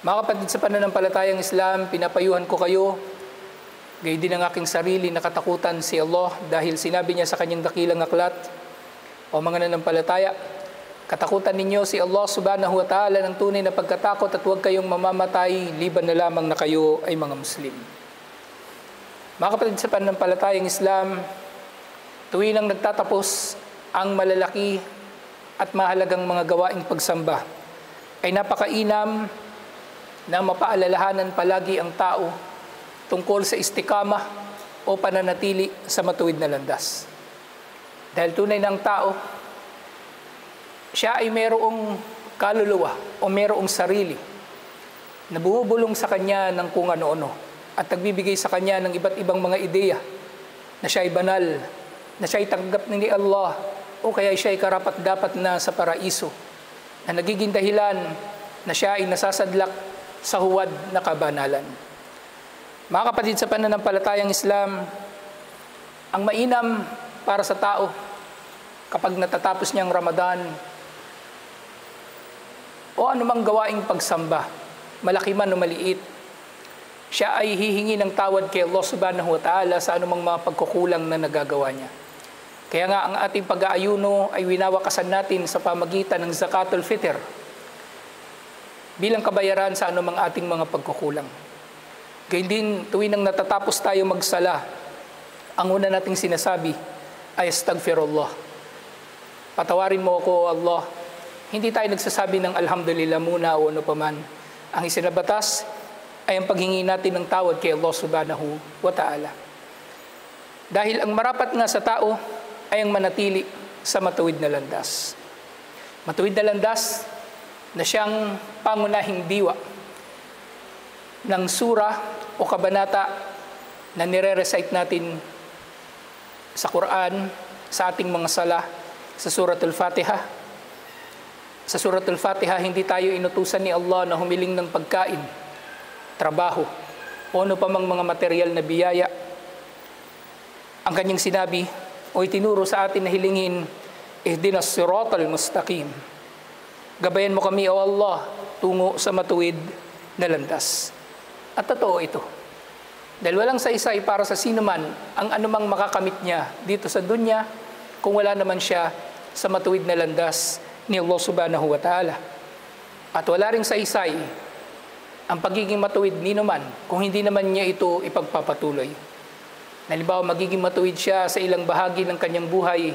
Mga kapatid sa pananampalatayang Islam, pinapayuhan ko kayo, gayon din ang aking sarili na katakutan si Allah dahil sinabi niya sa kanyang dakilang aklat, o mga nanampalataya, katakutan ninyo si Allah subhanahu wa ta'ala ng tunay na pagkatakot at huwag kayong mamamatay liban na lamang na kayo ay mga Muslim. Mga kapatid sa pananampalatayang Islam, tuwing ang nagtatapos ang malalaki at mahalagang mga gawaing pagsamba, ay napakainam na mapaalalahanan palagi ang tao tungkol sa istikama o pananatili sa matuwid na landas. Dahil tunay ng tao, siya ay mayroong kaluluwa o mayroong sarili na bumubulong sa kanya ng kung ano-ano at nagbibigay sa kanya ng iba't ibang mga ideya na siya ay banal, na siya ay tanggap ni Allah o kaya siya ay karapat-dapat na sa paraiso, na nagiging dahilan na siya ay nasasadlak sa huwad na kabanalan. Mga kapatid sa pananampalatayang Islam, ang mainam para sa tao kapag natatapos niyang Ramadan o anumang gawaing pagsamba, malaki man o maliit, siya ay hihingi ng tawad kay Allah subhanahu wa ta'ala sa anumang mga pagkukulang na nagagawa niya. Kaya nga ang ating pag-aayuno ay winawakasan natin sa pamagitan ng Zakatul Fitr bilang kabayaran sa anumang ating mga pagkukulang. Gayun din, tuwing nang natatapos tayo magsala, ang una nating sinasabi ay Astaghfirullah. Patawarin mo ako, Allah. Hindi tayo nagsasabi ng Alhamdulillah muna o ano paman. Ang isinabatas ay ang paghingi natin ng tawad kay Allah subhanahu wa ta'ala. Dahil ang marapat nga sa tao ay ang manatili sa matuwid na landas. Matuwid na landas na siyang pangunahing diwa ng sura o kabanata na nire-recite natin sa Quran, sa ating mga sala, sa Suratul Fatiha. Sa Suratul Fatiha, hindi tayo inutusan ni Allah na humiling ng pagkain, trabaho, o ano pa mang mga material na biyaya. Ang kanyang sinabi o itinuro sa atin na hilingin, Ihdinas siratal mustaqim. Gabayan mo kami, O Allah, tungo sa matuwid na landas. At totoo ito. Dahil walang saysay para sa sino man ang anumang makakamit niya dito sa dunya kung wala naman siya sa matuwid na landas ni Allah subhanahu wa ta'ala. At wala ring saysay ang pagiging matuwid ni naman kung hindi naman niya ito ipagpapatuloy. Halimbawa, magiging matuwid siya sa ilang bahagi ng kanyang buhay,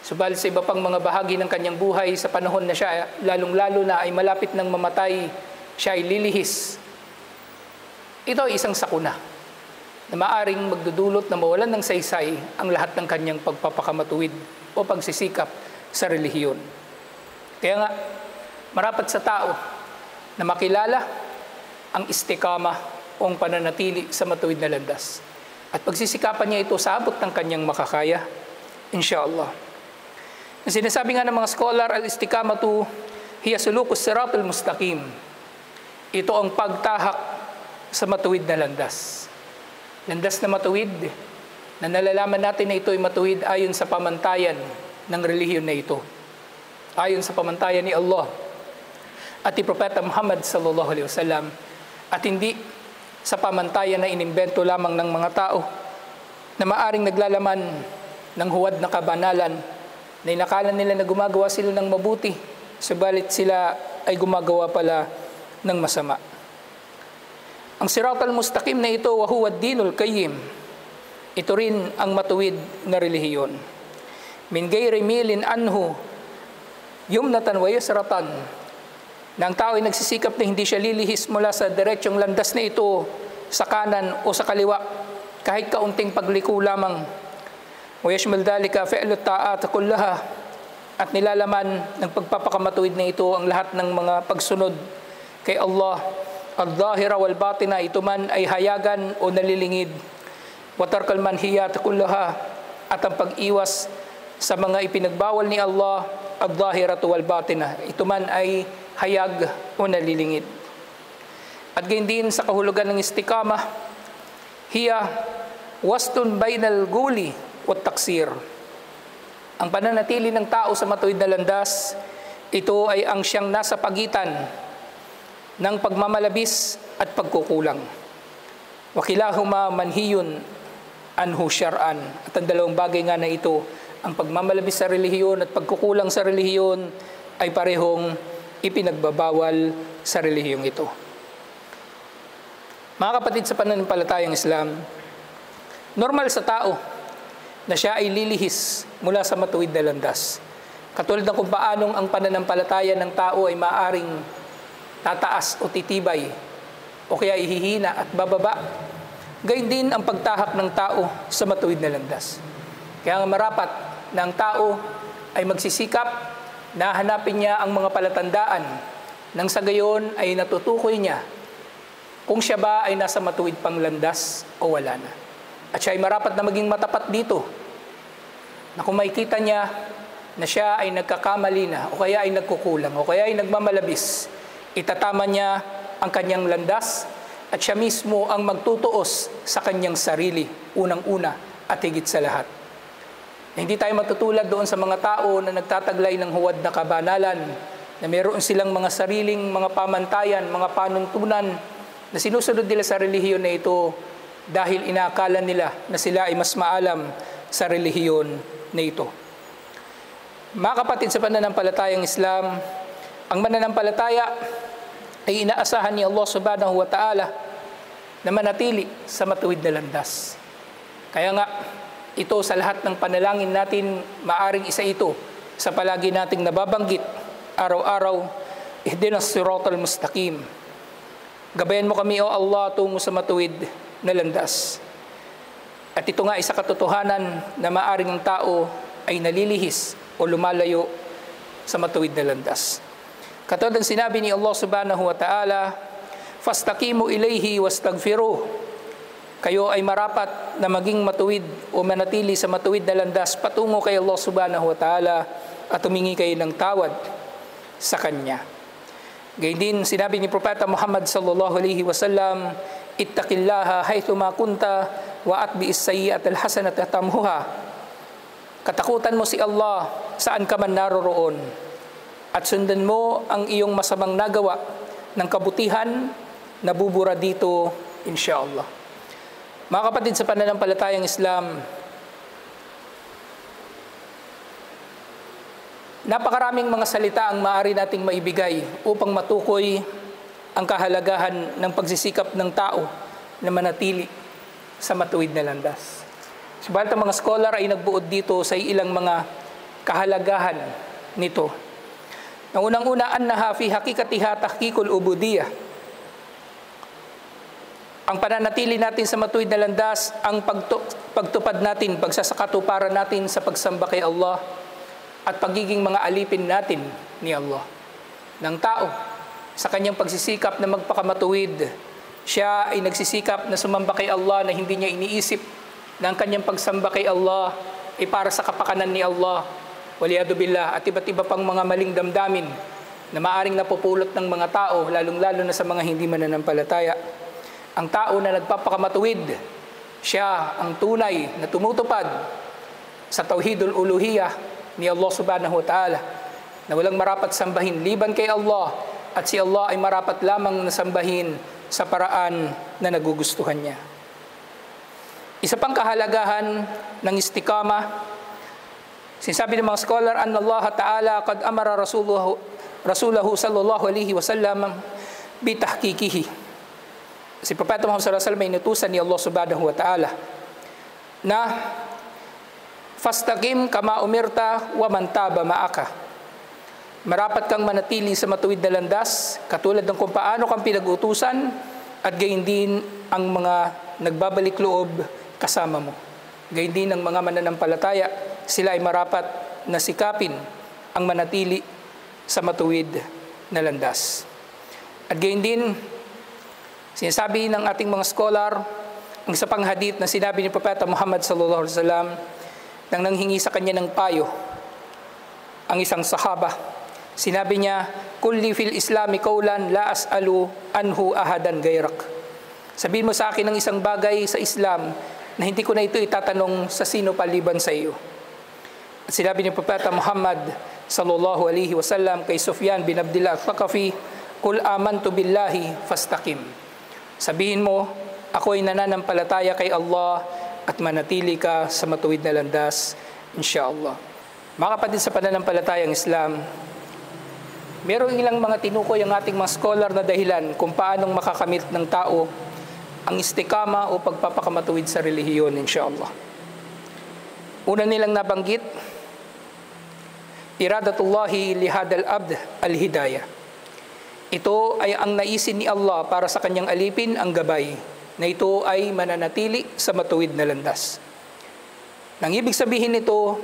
subalit sa iba pang mga bahagi ng kanyang buhay sa panahon na siya lalong-lalo na ay malapit ng mamatay, siya ay lilihis. Ito ay isang sakuna na maaring magdudulot na mawalan ng saysay ang lahat ng kanyang pagpapakamatuwid o pagsisikap sa relihiyon. Kaya nga, marapat sa tao na makilala ang istikama o ang pananatili sa matuwid na landas. At pagsisikapan niya ito sa abot ng kanyang makakaya, insyaAllah. Ang sinasabi nga ng mga scholar, al-istikamatu hiya sulukus siratul mustaqim. Ito ang pagtahak sa matuwid na landas. Landas na matuwid, na nalalaman natin na ito ay matuwid ayon sa pamantayan ng relihiyon na ito. Ayon sa pamantayan ni Allah at ni Propeta Muhammad sallallahu alaihi wasallam, at hindi sa pamantayan na inimbento lamang ng mga tao na maaring naglalaman ng huwad na kabanalan na inakala nila na gumagawa sila ng mabuti, subalit sila ay gumagawa pala ng masama. Ang siratal mustaqim na ito, wa huwa ad-dinul qayyim. Ito rin ang matuwid na relihiyon. Min gayri milin anhu, yumnatan wa yusratan. Na ang tao ay nagsisikap na hindi siya lilihis mula sa diretsyong landas na ito sa kanan o sa kaliwa, kahit kaunting pagliko lamang. ويشمل ذلك فعل الطاعات كلها, at nilalaman ng pagpapakamatuwid na ito ang lahat ng mga pagsunod kay Allah, al-zahira wal batina, ito man ay hayagan o nalilingid, wa tarkal manhiyat kullaha, at ang pag-iwas sa mga ipinagbawal ni Allah, al-zahiratu wal batina, ito man ay hayag o nalilingid. At gayon din sa kahulugan ng istikama, hiya wastun bainal guli at taksir. Ang pananatili ng tao sa matuwid na landas, ito ay ang siyang nasa pagitan ng pagmamalabis at pagkukulang. Wa kilahuma manhiyun anhu syar'an. At ang dalawang bagay nga na ito, ang pagmamalabis sa relihiyon at pagkukulang sa relihiyon, ay parehong ipinagbabawal sa relihiyong ito. Mga kapatid sa pananampalatayang Islam, normal sa tao na siya ay lilihis mula sa matuwid na landas. Katulad ng kung paanong ang pananampalataya ng tao ay maaring tataas o titibay o kaya ihihina at bababa. Gayun din ang pagtahak ng tao sa matuwid na landas. Kaya nga marapat na ang tao ay magsisikap na hanapin niya ang mga palatandaan nang sa gayon ay natutukoy niya kung siya ba ay nasa matuwid pang landas o wala na. At siya ay marapat na maging matapat dito na kung makikita niya na siya ay nagkakamali na o kaya ay nagkukulang o kaya ay nagmamalabis, itatama niya ang kanyang landas at siya mismo ang magtutuos sa kanyang sarili, unang-una at higit sa lahat. Hindi tayo matutulad doon sa mga tao na nagtataglay ng huwad na kabanalan, na meron silang mga sariling mga pamantayan, mga panuntunan na sinusunod nila sa relihiyon na ito dahil inaakala nila na sila ay mas maalam sa relihiyon na ito. Mga kapatid sa pananampalatayang Islam, ang mananampalataya ay inaasahan ni Allah subhanahu wa ta'ala na manatili sa matuwid na landas. Kaya nga, ito sa lahat ng panalangin natin, maaring isa ito sa palagi nating nababanggit araw-araw, ihdinas siratal mustaqim. Gabayan mo kami, O Allah, tungo sa matuwid na landas. At ito nga isa katotohanan na maaring ang tao ay nalilihis o lumalayo sa matuwid na landas. Katulad ng sinabi ni Allah subhanahu wa ta'ala, fastaqimu ilayhi wastaghfiruh. Kayo ay marapat na maging matuwid o manatili sa matuwid na landas patungo kay Allah subhanahu wa ta'ala at humingi kayo ng tawad sa Kanya. Gayun din, sinabi ni Propeta Muhammad sallallahu alaihi wasallam, ittaqillaha haythuma kunta wa atbi'is sayyi'ata alhasanata tamhuha. Katakutan mo si Allah saan ka man naroroon at sundan mo ang iyong masamang nagawa ng kabutihan na bubura dito insyaallah. Mga kapatid sa pananampalatayang Islam, napakaraming mga salita ang maaari nating maibigay upang matukoy ang kahalagahan ng pagsisikap ng tao na manatili sa matuwid na landas. Subalit ang mga scholar ay nagbuod dito sa ilang mga kahalagahan nito. Ang unang-una, annaha fi hakikatiha tahqiqul ubudiyah. Ang pananatili natin sa matuwid na landas, ang pagtupad natin, pagsasakatuparan natin sa pagsamba kay Allah at pagiging mga alipin natin ni Allah. Ng tao, sa kanyang pagsisikap na magpakamatuwid, siya ay nagsisikap na sumamba kay Allah na hindi niya iniisip na ang kanyang pagsamba kay Allah ay para sa kapakanan ni Allah, waliyadu billah, at iba't iba pang mga maling damdamin na maaring napupulot ng mga tao, lalong-lalo na sa mga hindi mananampalataya. Ang tao na nagpapakamatuwid, siya ang tunay na tumutupad sa tauhidul uluhiyah ni Allah subhanahu wa ta'ala, na walang marapat sambahin liban kay Allah at si Allah ay marapat lamang na sambahin sa paraan na nagugustuhan niya. Isa pang kahalagahan ng istiqama, sinasabi ng mga scholar, anna Allah ta'ala qad amara rasulahu sallallahu alaihi wasallam bitahqiqihi. Si Propeta Muhammad sallallahu alaihi wasallam ay inutusan ni Allah subhanahu wa ta'ala na fastaqim kama umirta wa man taba ma'aka. Marapat kang manatili sa matuwid na landas katulad ng kung paano kang pinag-utusan at gayon din ang mga nagbabalik loob kasama mo. Gayon din ang mga mananampalataya, sila ay marapat na sikapin ang manatili sa matuwid na landas. At gayon din, sinasabi ng ating mga scholar, ang isa pang hadith na sinabi ni Propeta Muhammad sallallahu alaihi wasallam nang nanghingi sa kanya ng payo ang isang sahaba. Sinabi niya, kulli fil islami qawlan la as'alu anhu ahadan gairak. Sabihin mo sa akin ng isang bagay sa Islam na hindi ko na ito itatanong sa sino paliban sa iyo. At sinabi ni Propeta Muhammad sallallahu alaihi wasallam kay Sufyan bin Abdullah al-Thaqafi, Kul amantu billahi fastaqim. Sabihin mo, ako ay nananampalataya kay Allah at manatili ka sa matuwid na landas, insyaAllah. Mga kapatid sa pananampalatayang Islam, merong ilang mga tinukoy ang ating mga scholar na dahilan kung paanong makakamit ng tao ang istikama o pagpapakamatuwid sa relihiyon, insyaAllah. Una nilang nabanggit, iradatullahi lihadal abd al-hidayah. Ito ay ang naisin ni Allah para sa kanyang alipin ang gabay, na ito ay mananatili sa matuwid na landas. Nang ibig sabihin nito,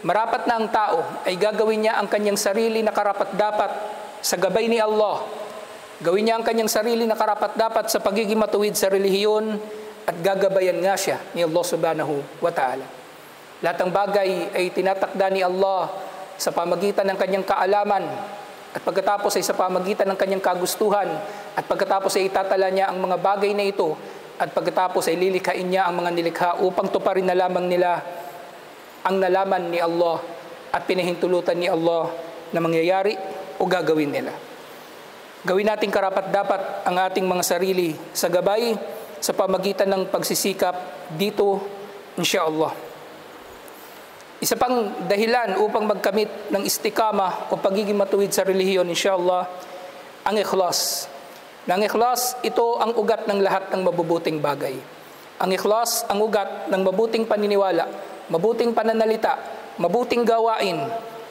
marapat na ang tao ay gagawin niya ang kanyang sarili na karapat-dapat sa gabay ni Allah. Gawin niya ang kanyang sarili na karapat-dapat sa pagiging matuwid sa relihiyon at gagabayan nga siya ni Allah subhanahu wa ta'ala. Lahat ng bagay ay tinatakda ni Allah sa pamagitan ng kanyang kaalaman at pagkatapos ay sa pamagitan ng kanyang kagustuhan at pagkatapos ay itatala niya ang mga bagay na ito at pagkatapos ay lilikhain niya ang mga nilikha upang tuparin na lamang nila ang nalaman ni Allah at pinahintulutan ni Allah na mangyayari o gagawin nila. Gawin natin karapat-dapat ang ating mga sarili sa gabay sa pamagitan ng pagsisikap dito, insyaAllah. Isa pang dahilan upang magkamit ng istikama o pagiging matuwid sa relihiyon, insyaAllah, ang ikhlas. Ang ikhlas, ito ang ugat ng lahat ng mabubuting bagay. Ang ikhlas, ang ugat ng mabuting paniniwala, mabuting pananalita, mabuting gawain,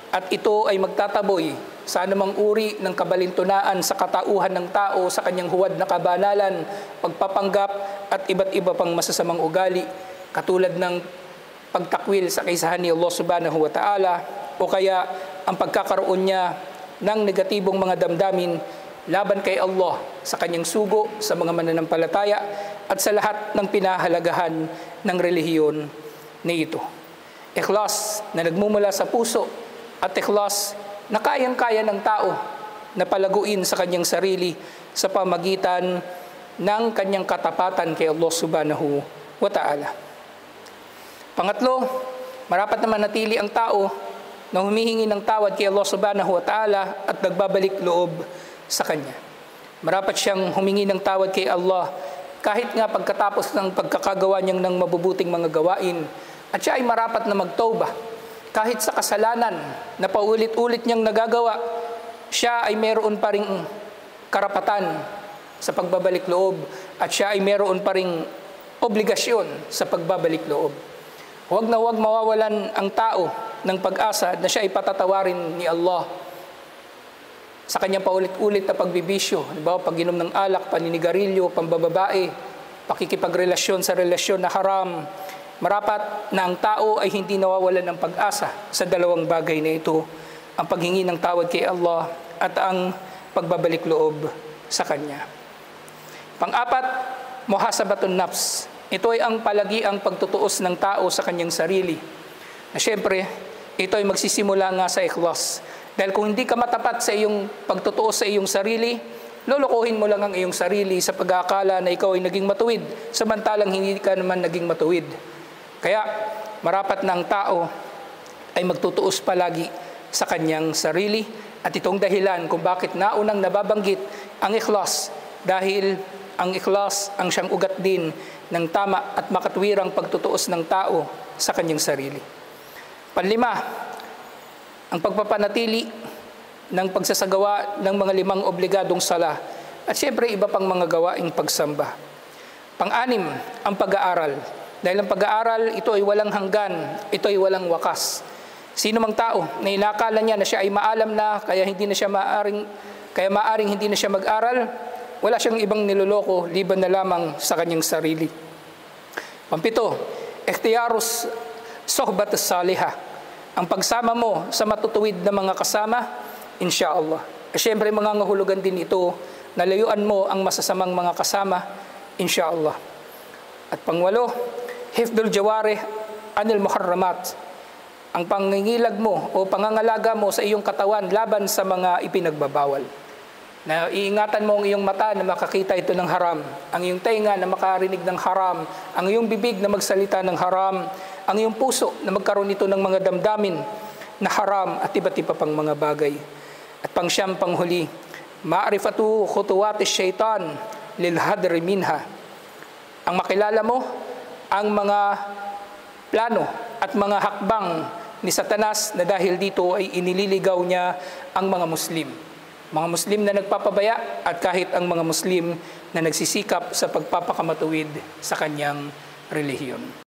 at ito ay magtataboy sa anumang uri ng kabalintunaan sa katauhan ng tao sa kanyang huwad na kabanalan, pagpapanggap at iba't iba pang masasamang ugali, katulad ng pagtakwil sa kaisahan ni Allah subhanahu wa ta'ala o kaya ang pagkakaroon niya ng negatibong mga damdamin laban kay Allah sa kanyang sugo sa mga mananampalataya at sa lahat ng pinahalagahan ng relihiyon na ito. Ikhlas na nagmumula sa puso at ikhlas na kayang-kaya ng tao na palaguin sa kanyang sarili sa pamagitan ng kanyang katapatan kay Allah subhanahu wa ta'ala. Pangatlo, marapat na manatili ang tao na humihingi ng tawad kay Allah subhanahu wa ta'ala at nagbabalik loob sa Kanya. Marapat siyang humingi ng tawad kay Allah kahit nga pagkatapos ng pagkakagawa niyang ng mabubuting mga gawain, at siya ay marapat na magtawbah. Kahit sa kasalanan na paulit-ulit niyang nagagawa, siya ay meron pa ring karapatan sa pagbabalik loob at siya ay meron pa ring obligasyon sa pagbabalik loob. Huwag na huwag mawawalan ang tao ng pag-asa na siya ay patatawarin ni Allah sa kanyang paulit-ulit na pagbibisyo. Halimbawa, pag-inom ng alak, paninigarilyo, pambababae, pakikipagrelasyon sa relasyon na haram. Marapat na ang tao ay hindi nawawalan ng pag-asa sa dalawang bagay na ito, ang paghingi ng tawad kay Allah at ang pagbabalik loob sa Kanya. Pang-apat, muhasabatun nafs. Ito ay ang palagiang pagtutuos ng tao sa kanyang sarili. Na syempre, ito ay magsisimula nga sa ikhlas. Dahil kung hindi ka matapat sa iyong pagtutuos sa iyong sarili, lolokohin mo lang ang iyong sarili sa pag-aakala na ikaw ay naging matuwid, samantalang hindi ka naman naging matuwid. Kaya, marapat na ang tao ay magtutuos palagi sa kanyang sarili. At itong dahilan kung bakit naunang nababanggit ang ikhlas, dahil ang ikhlas ang siyang ugat din ng tama at makatwirang pagtutuos ng tao sa kanyang sarili. Panlima, ang pagpapanatili ng pagsasagawa ng mga 5 obligadong sala at siyempre iba pang mga gawaing pagsamba. Pang-anim, ang pag-aaral. Dahil ang pag-aaral, ito ay walang hanggan, ito ay walang wakas. Sino mang tao na inakala niya na siya ay maalam na kaya maaring hindi na siya mag-aral, wala siyang ibang niloloko liban na lamang sa kanyang sarili. Pampito, ikhtiyarus sohbatus salihah. Ang pagsama mo sa matutuwid na mga kasama, insyaAllah. Siyempre, mangangahulugan din ito na layuan mo ang masasamang mga kasama, insyaAllah. At pangwalo, hifdul jawarih anil muharramat. Ang pangingilag mo o pangangalaga mo sa iyong katawan laban sa mga ipinagbabawal. Na iingatan mo ang iyong mata na makakita ito ng haram, ang iyong tenga na makarinig ng haram, ang iyong bibig na magsalita ng haram, ang iyong puso na magkaroon ito ng mga damdamin na haram at iba't iba pang mga bagay. At pangsyam, panghuli, Ma'rifatu khutuwati syaitan lil hadri minha. Ang makilala mo ang mga plano at mga hakbang ni Satanas na dahil dito ay inililigaw niya ang mga Muslim. Mga Muslim na nagpapabaya at kahit ang mga Muslim na nagsisikap sa pagpapakamatuwid sa kanyang relihiyon.